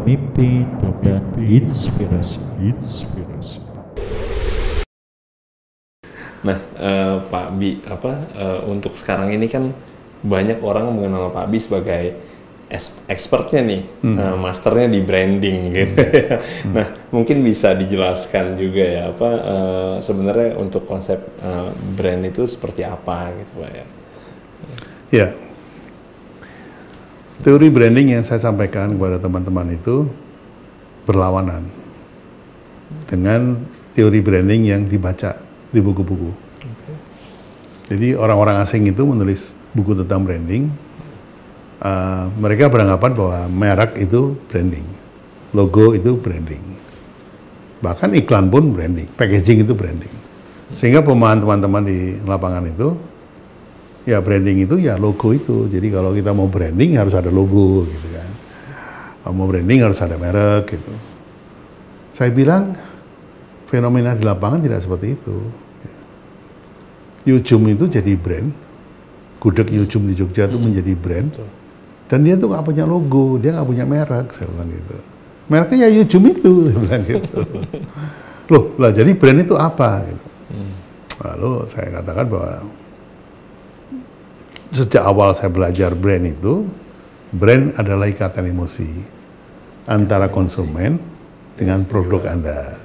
Mimpi dan inspirasi. Nah, Pak Bi, untuk sekarang ini kan banyak orang mengenal Pak Bi sebagai expertnya nih, masternya di branding gitu. Nah, mungkin bisa dijelaskan juga ya sebenarnya untuk konsep brand itu seperti apa gitu Pak ya? Ya, teori branding yang saya sampaikan kepada teman-teman itu berlawanan dengan teori branding yang dibaca di buku-buku. Jadi orang-orang asing itu menulis buku tentang branding, mereka beranggapan bahwa merek itu branding, logo itu branding, bahkan iklan pun branding, packaging itu branding. Sehingga pemahaman teman-teman di lapangan itu, ya branding itu ya logo itu. Jadi kalau kita mau branding harus ada logo gitu kan. Kalau mau branding harus ada merek gitu. Saya bilang fenomena di lapangan tidak seperti itu. Yujum itu jadi brand, gudeg Yujum di Jogja itu menjadi brand, dan dia tuh nggak punya logo, dia nggak punya merek, saya bilang gitu. Mereknya ya Yujum itu, saya bilang gitu. Loh, lah jadi brand itu apa? Gitu. Lalu saya katakan bahwa sejak awal saya belajar brand itu, brand adalah ikatan emosi antara konsumen dengan produk Anda.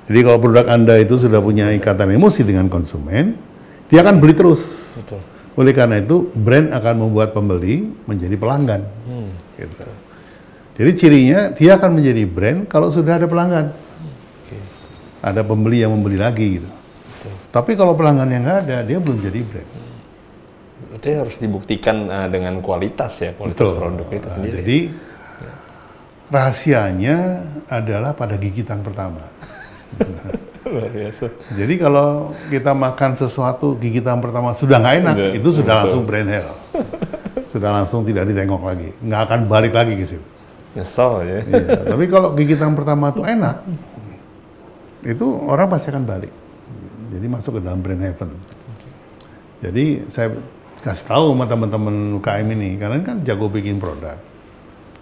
Jadi kalau produk Anda itu sudah punya ikatan emosi dengan konsumen, dia akan beli terus. Betul. Oleh karena itu, brand akan membuat pembeli menjadi pelanggan. Gitu. Jadi cirinya dia akan menjadi brand kalau sudah ada pelanggan. Ada pembeli yang membeli lagi gitu. Tapi kalau pelanggan yang nggak ada, dia belum jadi brand. Itu harus dibuktikan dengan kualitas ya, kualitas produk itu sendiri. Jadi rahasianya adalah pada gigitan pertama. Luar biasa. Jadi kalau kita makan sesuatu gigitan pertama sudah nggak enak, itu sudah langsung brand hell. Sudah langsung tidak ditengok lagi, nggak akan balik lagi ke situ. Nyesel ya. Iya, tapi kalau gigitan pertama itu enak, itu orang pasti akan balik. Jadi masuk ke dalam brand heaven. Jadi saya kasih tahu sama teman-teman UKM ini, kalian kan jago bikin produk.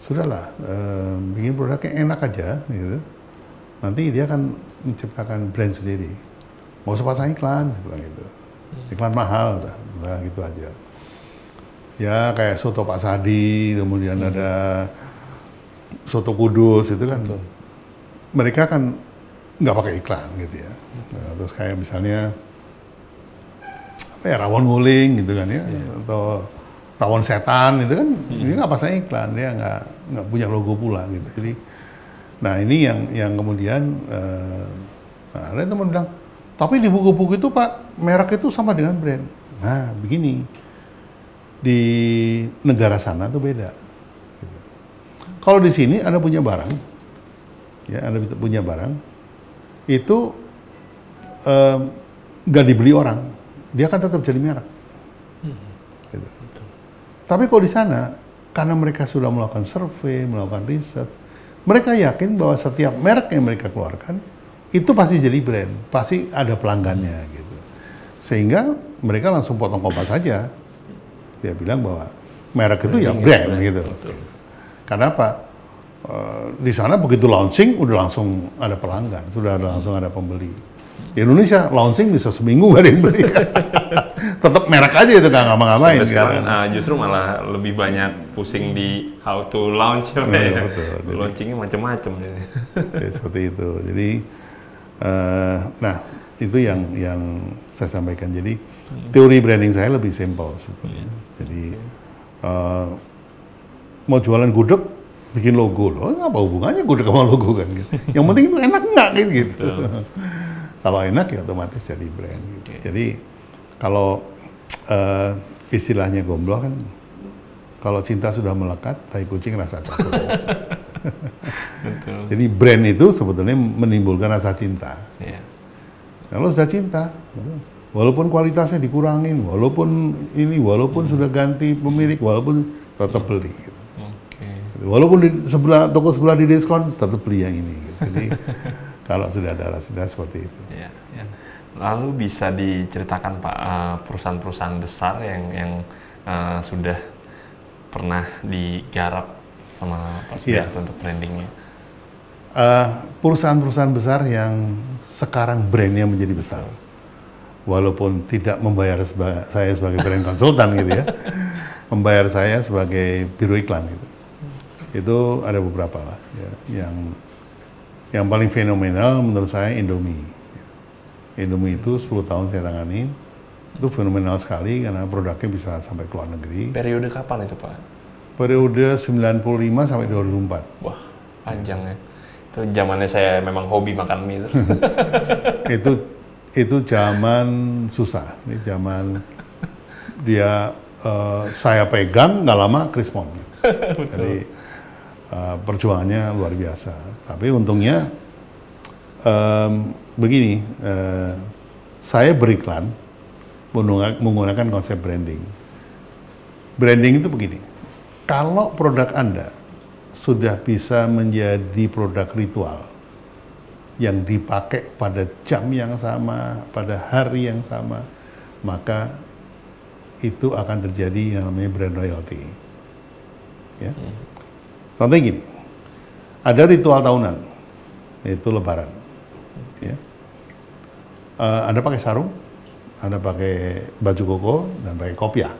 Sudahlah, bikin produknya enak aja, gitu. Nanti dia akan menciptakan brand sendiri. Mau usah pasang iklan, gitu. Iklan mahal, udah gitu aja. Ya kayak soto Pak Sadi, kemudian ada soto Kudus, itu kan mereka kan nggak pakai iklan, gitu ya. Nah, terus kayak misalnya apa ya, rawon nguling, gitu kan ya, atau rawon setan, itu kan ini nggak pasang iklan, dia nggak punya logo pula, gitu. Jadi nah ini yang kemudian ada teman bilang, tapi di buku-buku itu Pak, merek itu sama dengan brand. Nah begini, di negara sana tuh beda. Gitu. Kalau di sini Anda punya barang, ya Anda punya barang, itu nggak dibeli orang, dia akan tetap jadi merek. Gitu. Tapi kalau di sana, karena mereka sudah melakukan survei, melakukan riset, mereka yakin bahwa setiap merek yang mereka keluarkan itu pasti jadi brand, pasti ada pelanggannya gitu. Sehingga mereka langsung potong kompas saja. Dia bilang bahwa merek itu ya brand gitu. Karena apa? Di sana begitu launching udah langsung ada pelanggan, sudah langsung ada pembeli. Di Indonesia launching bisa seminggu gak ada yang beli. Tetap merek aja itu nggak ngapa-ngapain. Sekarang justru malah lebih banyak pusing di how to launch ya. Betul. Launchingnya macam-macam. Ya, seperti itu. Jadi, nah itu yang saya sampaikan. Jadi teori branding saya lebih simpel sebetulnya. Jadi mau jualan gudeg, bikin logo loh. Apa hubungannya gudeg sama logo kan? Gitu. Yang penting itu enak nggak gitu. Kalau enak ya otomatis jadi brand. Gitu. Jadi kalau istilahnya Gombloh kan, kalau cinta sudah melekat, tai kucing rasa takut. Jadi brand itu sebetulnya menimbulkan rasa cinta. Yeah. Kalau sudah cinta, walaupun kualitasnya dikurangin, walaupun sudah ganti pemilik, walaupun tetap beli. Gitu. Walaupun di toko sebelah di diskon, tetap beli yang ini. Gitu. Jadi kalau sudah ada rasa seperti itu. Yeah. Lalu bisa diceritakan Pak, perusahaan-perusahaan besar yang sudah pernah digarap sama Pak Iya. Sudiarto untuk brandingnya? Perusahaan-perusahaan besar yang sekarang brandnya menjadi besar, walaupun tidak membayar saya sebagai brand konsultan gitu ya, membayar saya sebagai biro iklan gitu. Itu ada beberapa lah, ya. Yang paling fenomenal menurut saya Indomie. Indomie itu 10 tahun saya tangani, itu fenomenal sekali karena produknya bisa sampai ke luar negeri. Periode kapan itu Pak? Periode 95 sampai 2004. Wah, panjang ya. Itu zamannya saya memang hobi makan mie terus. itu zaman susah. Ini zaman dia saya pegang nggak lama krispon. Jadi perjuangannya luar biasa. Tapi untungnya begini, saya beriklan menggunakan konsep branding. Branding itu begini, kalau produk Anda sudah bisa menjadi produk ritual yang dipakai pada jam yang sama, pada hari yang sama, maka itu akan terjadi yang namanya brand loyalty. Ya. Contohnya gini, ada ritual tahunan, yaitu Lebaran. Ya. Anda pakai sarung, Anda pakai baju koko, dan pakai kopiah.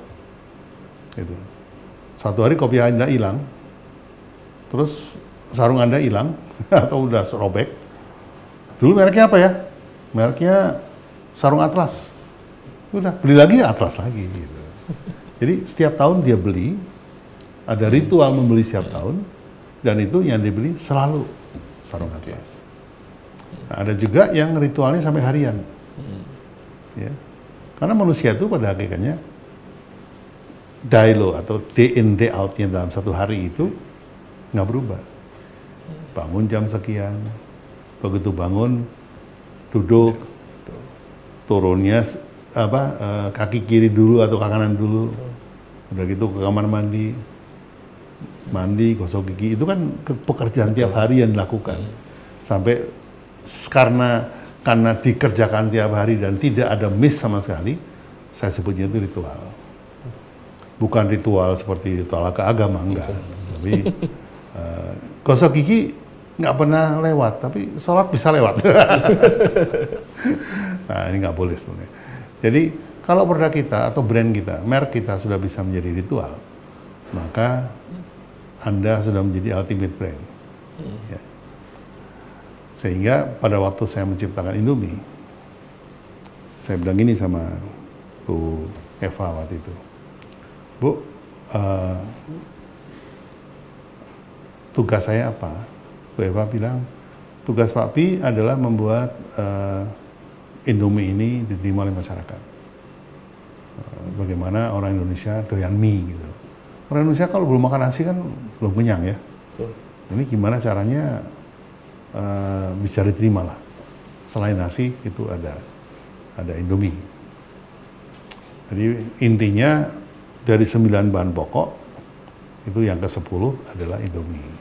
Gitu. Suatu hari kopiah Anda hilang, terus sarung Anda hilang, atau udah robek. Dulu mereknya apa ya? Mereknya sarung Atlas. Udah, beli lagi Atlas lagi. Gitu. Jadi setiap tahun dia beli, ada ritual membeli setiap tahun, dan itu yang dibeli selalu sarung Atlas. Nah, ada juga yang ritualnya sampai harian. Ya. Karena manusia itu pada hakikatnya day low atau day in day out-nya dalam satu hari itu nggak berubah. Bangun jam sekian, begitu bangun duduk, turunnya kaki kiri dulu atau kaki kanan dulu, udah gitu ke kamar mandi, gosok gigi, itu kan pekerjaan tiap hari yang dilakukan. Sampai karena dikerjakan tiap hari dan tidak ada miss sama sekali, saya sebutnya itu ritual. Bukan ritual seperti ritual keagama, enggak. Tapi gosok gigi nggak pernah lewat, tapi sholat bisa lewat. Nah, ini nggak boleh sebenarnya. Jadi kalau produk kita atau brand kita, merek kita sudah bisa menjadi ritual, maka Anda sudah menjadi ultimate brand. Ya. Sehingga pada waktu saya menciptakan Indomie, saya bilang gini sama Bu Eva waktu itu, Bu, tugas saya apa? Bu Eva bilang, tugas Pak Pi adalah membuat Indomie ini diterima oleh masyarakat. Bagaimana orang Indonesia doyan mie gitu. Orang Indonesia kalau belum makan nasi kan belum kenyang ya. Ini gimana caranya bisa diterima lah. Selain nasi itu ada Indomie. Jadi intinya dari 9 bahan pokok itu yang ke-10 adalah Indomie.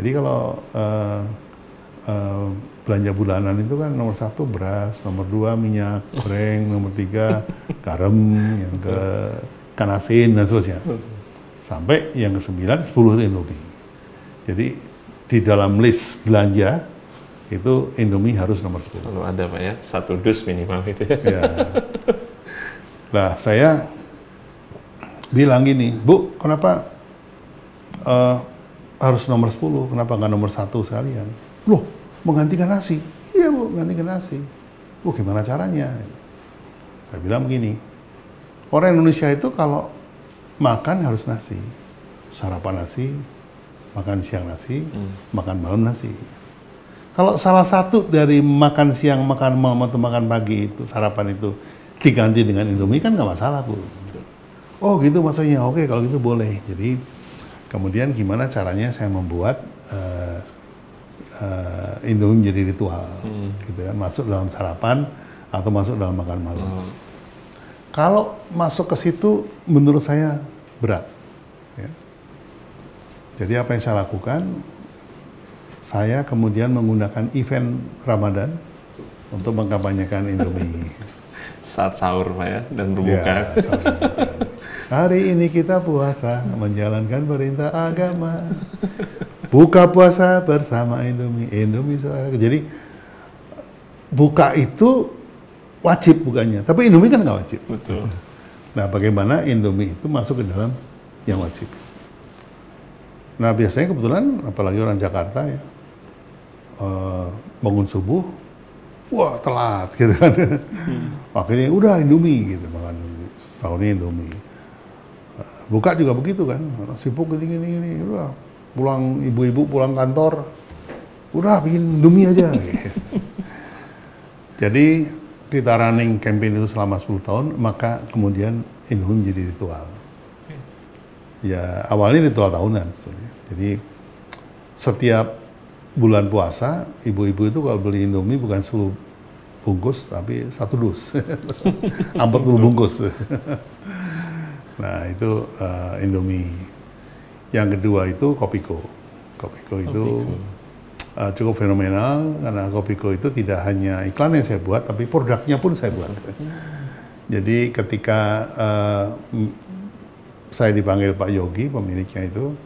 Jadi kalau belanja bulanan itu kan nomor 1 beras, nomor 2 minyak goreng, nomor 3 garam, yang ke ikan asin dan seterusnya. Sampai yang ke-9, 10 itu Indomie. Jadi di dalam list belanja itu Indomie harus nomor 10. Selalu ada Pak ya, 1 dus minimal gitu ya. Ya. Nah, saya bilang gini, Bu, kenapa harus nomor 10? Kenapa nggak nomor 1 sekalian? Loh, menggantikan nasi? Iya, Bu, menggantikan nasi. Bu, gimana caranya? Saya bilang begini, orang Indonesia itu kalau makan harus nasi. Sarapan nasi, makan siang nasi, makan malam nasi. Kalau salah satu dari makan siang, makan malam, atau makan pagi itu, sarapan itu diganti dengan Indomie kan nggak masalah, Bu. Oh gitu maksudnya, oke kalau gitu boleh. Jadi kemudian gimana caranya saya membuat Indomie menjadi ritual, gitu ya, masuk dalam sarapan atau masuk dalam makan malam. Kalau masuk ke situ menurut saya berat. Ya. Jadi apa yang saya lakukan, saya kemudian menggunakan event Ramadan untuk mengkampanyekan Indomie. Saat sahur Pak ya, dan berbuka. Ya, Hari ini kita puasa, menjalankan perintah agama. Buka puasa bersama Indomie. Indomie saudara. Jadi buka itu wajib bukannya, tapi Indomie kan nggak wajib. Betul. Nah, bagaimana Indomie itu masuk ke dalam yang wajib? Nah, biasanya kebetulan, apalagi orang Jakarta ya, bangun subuh, wah telat gitu kan. Akhirnya udah Indomie gitu, makan sahurnya Indomie. Buka juga begitu kan, sibuk gini, udah pulang ibu-ibu pulang kantor, udah bikin Indomie aja. Gitu. Jadi kita running campaign itu selama 10 tahun, maka kemudian Indomie menjadi ritual. Ya awalnya ritual tahunan sebetulnya. Jadi setiap bulan puasa, ibu-ibu itu kalau beli Indomie bukan 10 bungkus, tapi 1 dus. 40 bungkus. Nah itu Indomie. Yang kedua itu Kopiko. Kopiko itu cukup fenomenal karena Kopiko itu tidak hanya iklan yang saya buat, tapi produknya pun saya buat. Jadi ketika saya dipanggil Pak Yogi, pemiliknya itu,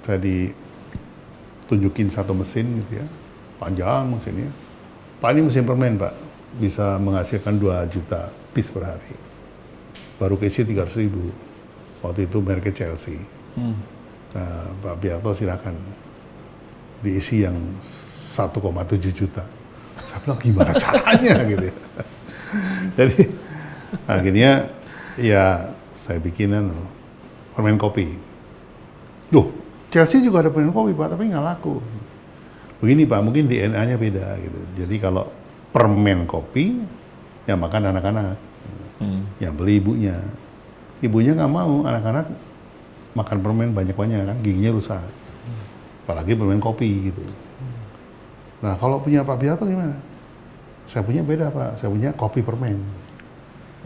saya ditunjukin satu mesin gitu ya, panjang mesinnya. Pak, ini mesin permen Pak, bisa menghasilkan 2 juta piece per hari. Baru keisi 300.000. Waktu itu mereknya Chelsea. Nah, Pak Biarto silakan diisi yang 1,7 juta. Saya bilang gimana caranya gitu ya. Jadi akhirnya ya saya bikinan permen kopi. Loh, Chelsea juga ada permen kopi Pak, tapi nggak laku. Begini Pak, mungkin DNA-nya beda gitu. Jadi kalau permen kopi, yang makan anak-anak. Yang beli ibunya. Ibunya nggak mau anak-anak makan permen banyak-banyak kan, giginya rusak. Apalagi permen kopi gitu. Nah kalau punya Pak Biarto gimana? Saya punya beda Pak, saya punya kopi permen.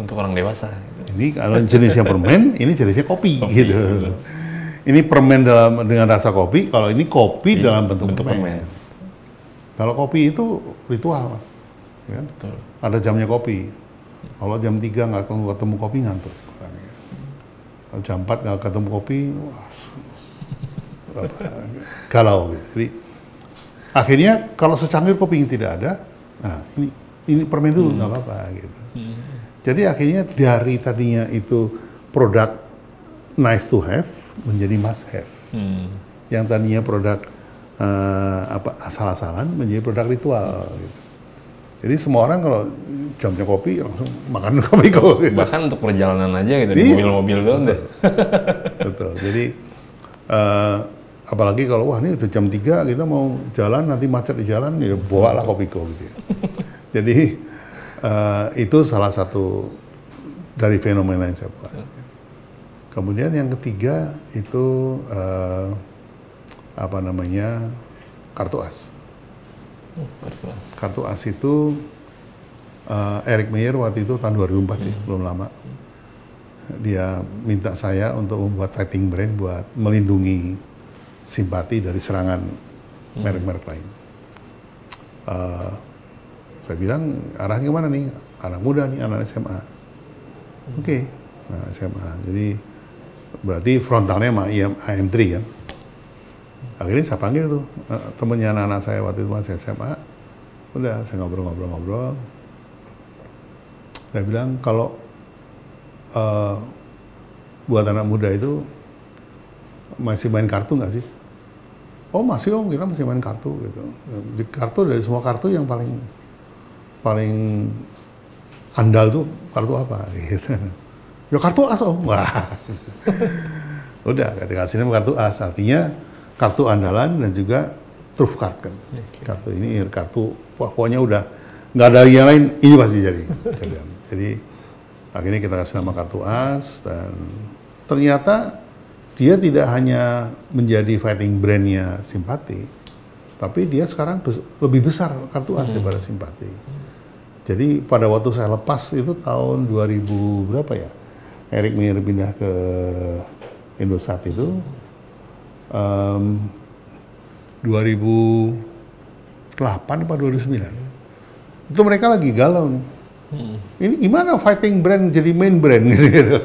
Untuk orang dewasa. Ini kalau jenisnya permen, ini jenisnya kopi gitu. Ini permen dengan rasa kopi, kalau ini kopi dalam bentuk permen. Kalau kopi itu ritual Mas. Ya? Betul. Ada jamnya kopi. Kalau jam 3 nggak ketemu kopi ngantuk. Kalau jam 4 nggak ketemu kopi, wah, galau gitu. Jadi akhirnya kalau secangkir kopi yang tidak ada, nah ini permen dulu nggak apa-apa gitu. Jadi akhirnya dari tadinya itu produk nice to have menjadi must have. Yang tadinya produk asal-asalan menjadi produk ritual. Gitu. Jadi semua orang kalau jamnya kopi langsung makan kopi kok. Gitu. Bahkan untuk perjalanan aja gitu di mobil-mobil doang deh. Betul. Jadi apalagi kalau wah ini udah jam 3 kita mau jalan nanti macet di jalan ya bawalah kopiko gitu ya. Jadi itu salah satu dari fenomena yang saya buat. Kemudian yang ketiga itu apa namanya kartu as. Kartu as itu Eric Meyer waktu itu tahun 2004 sih, belum lama. Dia minta saya untuk membuat fighting brand buat melindungi simpati dari serangan merek-merek lain. Saya bilang arahnya kemana nih? Anak muda nih, anak SMA. Oke, nah SMA. Jadi berarti frontalnya sama IM3 kan. Akhirnya saya panggil tuh temennya anak-anak saya waktu itu masih SMA. Udah saya ngobrol-ngobrol. Saya bilang kalau buat anak muda itu masih main kartu nggak sih? Oh masih om, kita masih main kartu gitu. Di kartu dari semua kartu yang paling andal tuh kartu apa? Gitu. Ya kartu as om. Wah. Udah kasih nama kartu as, artinya kartu andalan dan juga truf card kan. Kartu ini kartu, wah, pokoknya udah nggak ada yang lain, ini pasti jadi. Jadi akhirnya kita kasih nama kartu as dan ternyata dia tidak hanya menjadi fighting brandnya Simpati, tapi dia sekarang lebih besar kartu as daripada Simpati. Jadi pada waktu saya lepas itu tahun 2000 berapa ya, Eric Meyer pindah ke Indosat itu 2008 atau 2009. Itu mereka lagi galau nih. Ini gimana fighting brand jadi main brand gitu.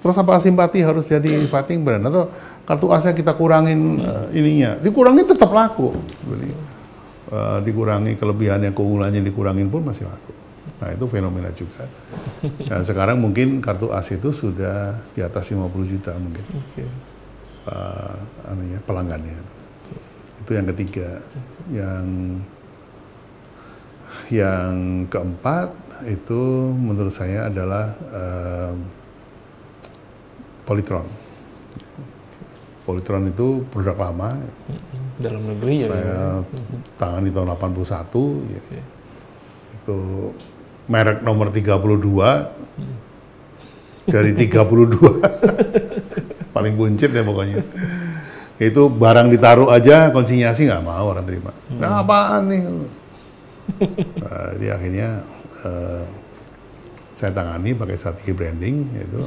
Terus apa simpati harus jadi fighting brand atau kartu asnya kita kurangin ininya, dikurangin tetap laku. Jadi, dikurangi kelebihannya, keunggulannya dikurangin pun masih laku. Nah itu fenomena juga. Nah sekarang mungkin kartu as itu sudah di atas 50 juta mungkin. Pelanggannya. Itu yang ketiga. Yang keempat itu menurut saya adalah Polytron. Polytron itu produk lama. Dalam negeri ya? Saya tangani tahun 81. Ya. Itu merek nomor 32 dari 32. Paling buncit ya pokoknya. Itu barang ditaruh aja konsinyasi nggak mau orang terima. Nah apaan nih? Jadi akhirnya saya tangani pakai strategi branding yaitu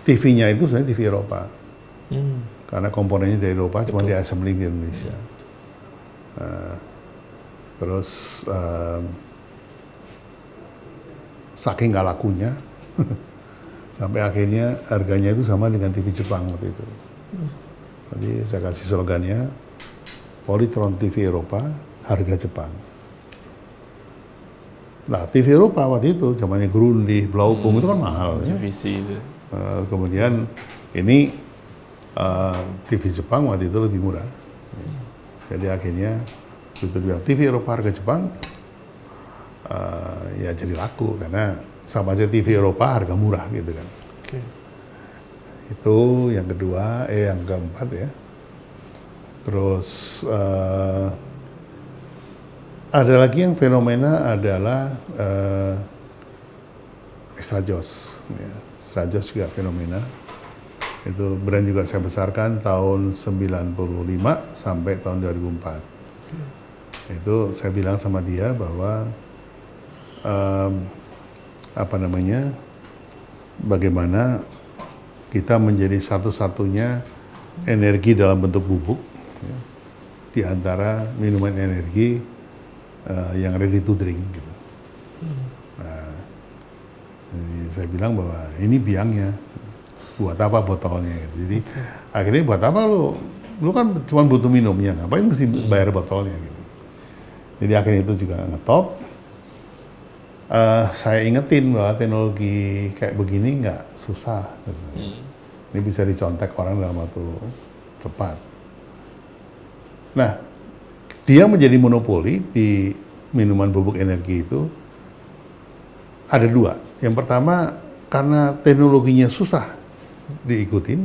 TV-nya itu sebenarnya TV Eropa. Karena komponennya dari Eropa cuma di assembly di Indonesia. Terus saking nggak lakunya sampai akhirnya harganya itu sama dengan TV Jepang waktu itu. Jadi saya kasih slogannya Polytron TV Eropa, harga Jepang. Nah, TV Eropa waktu itu, zamannya Grundig, Blaupunkt itu kan mahal. Divisi ya. Itu. Kemudian ini TV Jepang waktu itu lebih murah. Jadi akhirnya itu bilang TV Eropa harga Jepang, ya jadi laku karena sama aja TV Eropa harga murah gitu kan. Itu yang kedua, yang keempat ya. Terus ada lagi yang fenomena adalah Extra Joss. Ya. Extra Joss juga fenomena. Itu brand juga saya besarkan tahun 95 sampai tahun 2004. Itu saya bilang sama dia bahwa bagaimana kita menjadi satu-satunya energi dalam bentuk bubuk ya, di antara minuman energi yang ready to drink gitu. Nah, saya bilang bahwa ini biangnya, buat apa botolnya gitu. Jadi akhirnya buat apa lu kan cuma butuh minumnya, ngapain mesti bayar botolnya gitu. Jadi akhirnya itu juga ngetop. Saya ingetin bahwa teknologi kayak begini nggak susah. Gitu. Ini bisa dicontek orang dalam waktu cepat. Nah, dia menjadi monopoli di minuman bubuk energi itu ada dua. Yang pertama, karena teknologinya susah diikutin,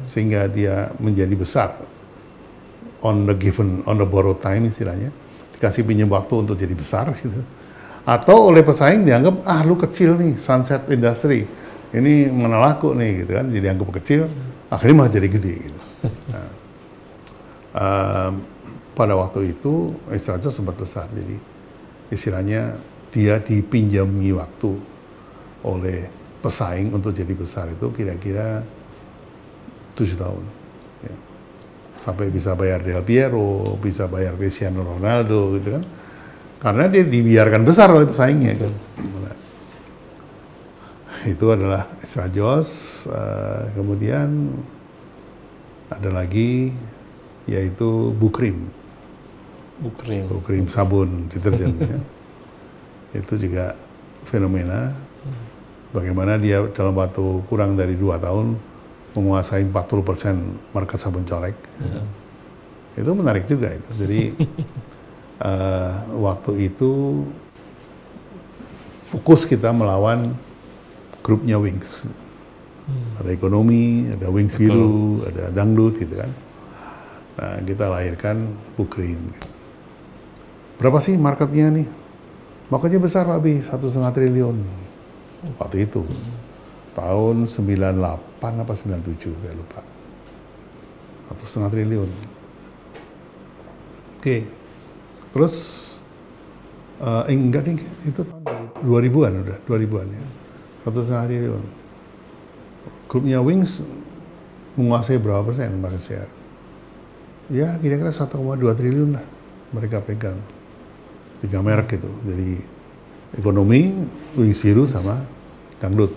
sehingga dia menjadi besar on the borrowed time istilahnya, dikasih pinjam waktu untuk jadi besar gitu. Atau oleh pesaing dianggap, lu kecil nih, Sunset Industry, ini mana laku nih gitu kan, jadi anggap kecil, akhirnya malah jadi gede gitu. Nah, pada waktu itu Extra Joss sempat besar, jadi istilahnya dia dipinjami waktu oleh pesaing untuk jadi besar itu kira-kira 7 tahun. Ya. Sampai bisa bayar Del Piero, bisa bayar Cristiano Ronaldo gitu kan. Karena dia dibiarkan besar oleh pesaingnya kan. Nah, itu adalah Extra Joss. Kemudian ada lagi yaitu Bukrim. Bukrim sabun deterjen ya. Itu juga fenomena bagaimana dia dalam waktu kurang dari 2 tahun menguasai 40% market sabun colek. Itu menarik juga itu. Jadi waktu itu fokus kita melawan grupnya Wings. Ada ekonomi, ada Wings biru, ada dangdut gitu kan. Nah, kita lahirkan Bukrim. Berapa sih marketnya nih? Marketnya besar Pak Bi, 1,5 triliun. Waktu itu. Tahun 98 apa 97, saya lupa. 1,5 triliun. Oke. Terus, enggak nih, itu tahun 2000-an udah, 2000-an ya. 1,5 triliun. Grupnya Wings menguasai berapa persen market share? Ya, kira-kira 1,2 triliun lah mereka pegang. 3 merek gitu. Jadi ekonomi, Wings Biru sama Dangdut.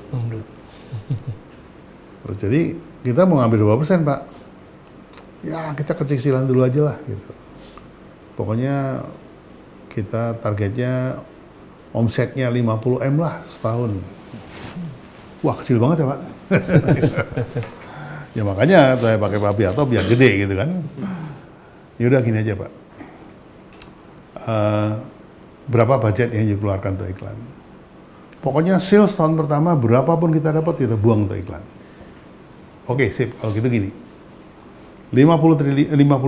Terus jadi kita mau ngambil 2%, Pak. Ya kita kecicilan dulu aja lah gitu. Pokoknya kita targetnya omsetnya 50 M lah setahun. Wah kecil banget ya Pak. Ya makanya saya pakai Pak Biarto biar gede gitu kan. Ya udah gini aja Pak. Berapa budget yang dikeluarkan untuk iklan? Pokoknya sales tahun pertama berapapun kita dapat kita buang untuk iklan. Oke sip, kalau gitu gini. 50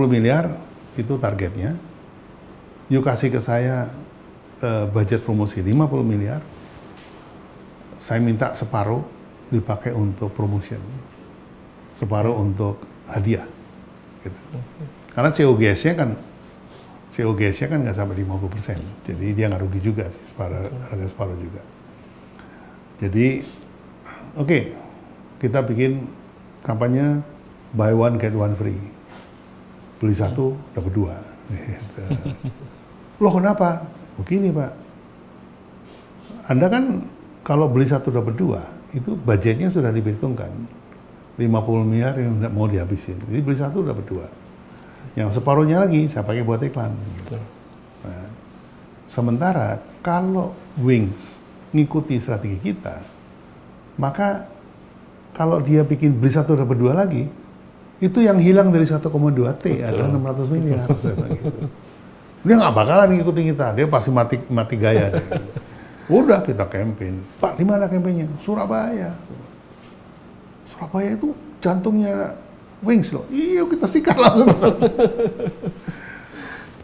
miliar itu targetnya. Yuk kasih ke saya budget promosi 50 miliar. Saya minta separuh dipakai untuk promotion. Separuh untuk hadiah. Gitu. Karena COGS-nya kan nggak sampai 50%. Jadi dia nggak rugi juga sih, harga separuh juga. Jadi, oke, kita bikin kampanye buy one get one free. Beli satu dapat 2. Loh kenapa? Begini Pak. Anda kan kalau beli satu dapat 2, itu budgetnya sudah diperhitungkan. 50 miliar yang mau dihabisin. Jadi beli satu dapat 2. Yang separuhnya lagi saya pakai buat iklan. Nah, sementara kalau Wings ngikuti strategi kita, maka kalau dia bikin beli satu dapat 2 lagi, itu yang hilang dari 1,2 T adalah 600 miliar. Dia nggak bakalan ngikutin kita, dia pasti mati gaya. Udah kita campaign. Pak, di mana campaignnya? Surabaya. Surabaya itu jantungnya Wings loh. Iya, kita sikat langsung.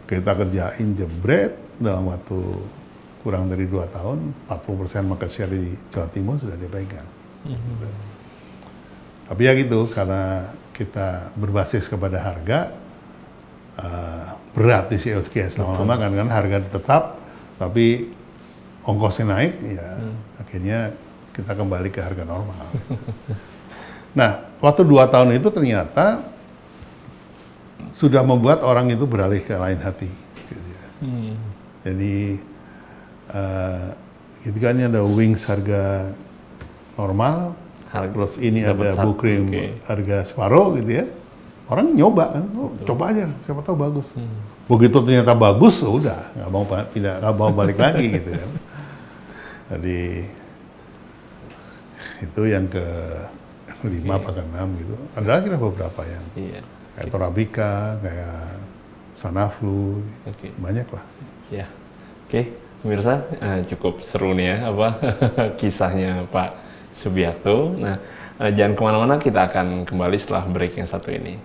Kita kerjain jebret dalam waktu kurang dari 2 tahun, 40% market share di Jawa Timur sudah dipegang. Tapi ya gitu, karena kita berbasis kepada harga, berat di COGS lama-lama kan harga tetap, tapi ongkosnya naik, ya akhirnya kita kembali ke harga normal. Nah, waktu 2 tahun itu ternyata sudah membuat orang itu beralih ke lain hati. Gitu ya. Jadi, ketika ini ada Wings harga normal, terus ini ada Bukrim harga separuh gitu ya, orang nyoba kan, coba aja, siapa tahu bagus. Begitu ternyata bagus, udah nggak mau balik lagi gitu kan. Jadi itu yang ke 5 atau ke 6 gitu. Ada lagi lah beberapa yang kayak Torabika, kayak Sanaflu, banyak lah. Ya, oke. Pemirsa, cukup seru nih ya kisahnya Pak Subiarto. Nah, jangan kemana-mana, kita akan kembali setelah break yang satu ini.